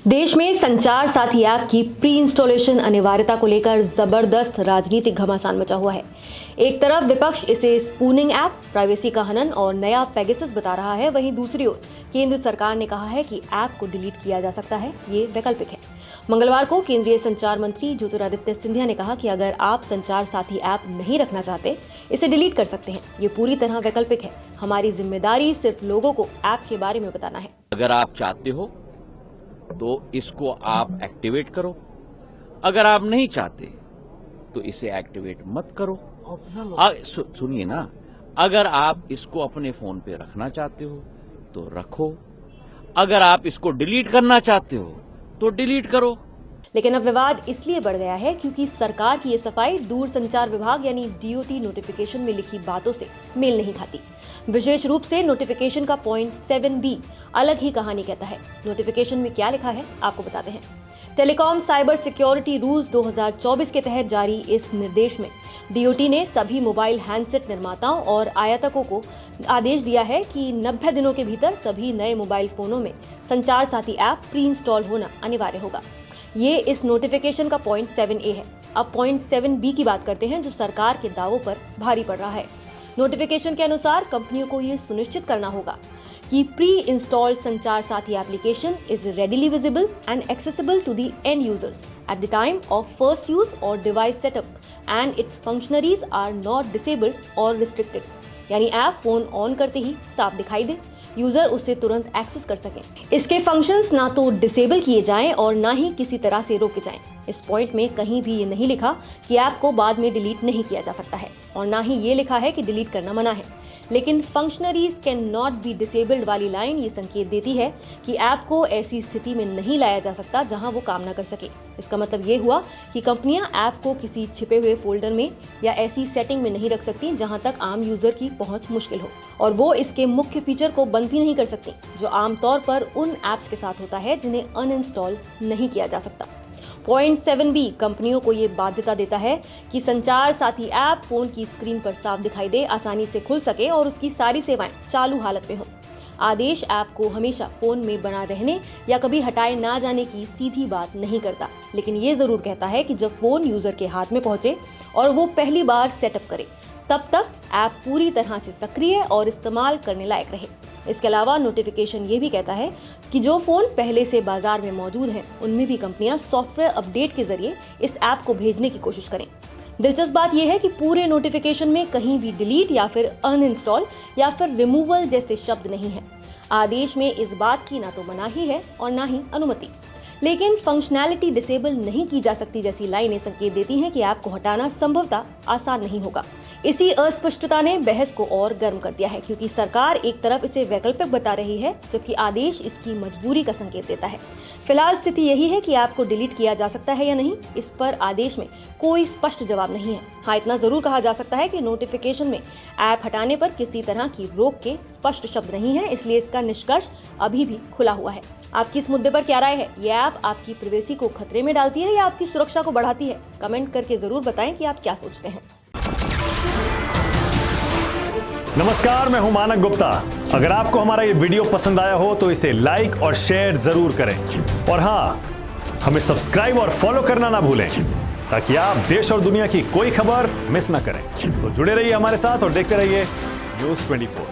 देश में संचार साथी ऐप की प्री इंस्टॉलेशन अनिवार्यता को लेकर जबरदस्त राजनीतिक घमासान मचा हुआ है। एक तरफ विपक्ष इसे स्पूनिंग ऐप, प्राइवेसी का हनन और नया पेगासस बता रहा है, वहीं दूसरी ओर केंद्र सरकार ने कहा है कि ऐप को डिलीट किया जा सकता है, ये वैकल्पिक है। मंगलवार को केंद्रीय संचार मंत्री ज्योतिरादित्य सिंधिया ने कहा कि अगर आप संचार साथी ऐप नहीं रखना चाहते, इसे डिलीट कर सकते हैं। ये पूरी तरह वैकल्पिक है। हमारी जिम्मेदारी सिर्फ लोगों को ऐप के बारे में बताना है। अगर आप चाहते हो तो इसको आप एक्टिवेट करो, अगर आप नहीं चाहते तो इसे एक्टिवेट मत करो। सुनिए ना, अगर आप इसको अपने फोन पे रखना चाहते हो तो रखो, अगर आप इसको डिलीट करना चाहते हो तो डिलीट करो। लेकिन अब विवाद इसलिए बढ़ गया है क्योंकि सरकार की ये सफाई दूरसंचार विभाग यानी डीओटी नोटिफिकेशन में लिखी बातों से मेल नहीं खाती। विशेष रूप से नोटिफिकेशन का पॉइंट 7B अलग ही कहानी कहता है। नोटिफिकेशन में क्या लिखा है आपको बताते हैं। टेलीकॉम साइबर सिक्योरिटी रूल्स 2024 के तहत जारी इस निर्देश में डीओटी ने सभी मोबाइल हैंडसेट निर्माताओं और आयातकों को आदेश दिया है कि 90 दिनों के भीतर सभी नए मोबाइल फोनों में संचार साथी ऐप प्री इंस्टॉल होना अनिवार्य होगा। ये इस नोटिफिकेशन का पॉइंट 7A है। अब पॉइंट 7B की बात करते हैं, जो सरकार के दावों पर भारी पड़ रहा है। नोटिफिकेशन के अनुसार कंपनियों को ये सुनिश्चित करना होगा कि pre installed Sanchar Saathi application is readily visible and accessible to the end users at the time of first use और device setup and its functionaries are not disabled और रिस्ट्रिक्टेड। यानी ऐप फोन ऑन करते ही साफ दिखाई दे, यूजर उसे तुरंत access कर सकें। इसके फंक्शंस ना तो डिसेबल किए जाएं और ना ही किसी तरह से रोके जाएं। इस पॉइंट में कहीं भी ये नहीं लिखा कि ऐप को बाद में डिलीट नहीं किया जा सकता है और ना ही ये लिखा है कि डिलीट करना मना है। लेकिन functionaries can not be disabled वाली लाइन ये संकेत देती है कि ऐप को ऐसी स्थिति में नहीं लाया जा सकता जहां वो काम ना कर सके। इसका मतलब ये हुआ कि कंपनियां ऐप को किसी छिपे हुए फोल्डर में या ऐसी सेटिंग में नहीं रख सकती जहां तक आम यूजर की पहुंच मुश्किल हो, और वो इसके मुख्य फीचर को बंद भी नहीं कर सकती, जो आमतौर पर उन ऐप्स के साथ होता है जिन्हें अनइंस्टॉल नहीं किया जा सकता। पॉइंट 7B कंपनियों को ये बाध्यता देता है कि संचार साथी ऐप फोन की स्क्रीन पर साफ दिखाई दे, आसानी से खुल सके और उसकी सारी सेवाएं चालू हालत में हो। आदेश ऐप को हमेशा फोन में बना रहने या कभी हटाए ना जाने की सीधी बात नहीं करता, लेकिन ये जरूर कहता है कि जब फोन यूजर के हाथ में पहुंचे और वो पहली बार सेटअप करे, तब तक ऐप पूरी तरह से सक्रिय और इस्तेमाल करने लायक रहे। इसके अलावा नोटिफिकेशन ये भी कहता है कि जो फोन पहले से बाजार में मौजूद हैं, उनमें भी कंपनियां सॉफ्टवेयर अपडेट के जरिए इस ऐप को भेजने की कोशिश करें। दिलचस्प बात यह है कि पूरे नोटिफिकेशन में कहीं भी डिलीट या फिर अनइंस्टॉल या फिर रिमूवल जैसे शब्द नहीं है। आदेश में इस बात की ना तो मनाही है और ना ही अनुमति, लेकिन फंक्शनैलिटी डिसेबल नहीं की जा सकती जैसी लाइनें संकेत देती हैं कि ऐप को हटाना संभवतः आसान नहीं होगा। इसी अस्पष्टता ने बहस को और गर्म कर दिया है, क्योंकि सरकार एक तरफ इसे वैकल्पिक बता रही है जबकि आदेश इसकी मजबूरी का संकेत देता है। फिलहाल स्थिति यही है कि ऐप को डिलीट किया जा सकता है या नहीं, इस पर आदेश में कोई स्पष्ट जवाब नहीं है। हाँ, इतना जरूर कहा जा सकता है कि नोटिफिकेशन में ऐप हटाने पर किसी तरह की रोक के स्पष्ट शब्द नहीं है, इसलिए इसका निष्कर्ष अभी भी खुला हुआ है। आपकी इस मुद्दे पर क्या राय है? ये ऐप आपकी प्राइवेसी को खतरे में डालती है या आपकी सुरक्षा को बढ़ाती है? कमेंट करके जरूर बताएं कि आप क्या सोचते हैं। नमस्कार, मैं हूं मानक गुप्ता। अगर आपको हमारा ये वीडियो पसंद आया हो तो इसे लाइक और शेयर जरूर करें, और हाँ, हमें सब्सक्राइब और फॉलो करना ना भूलें ताकि आप देश और दुनिया की कोई खबर मिस ना करें। तो जुड़े रहिए हमारे साथ और देखते रहिए News 24।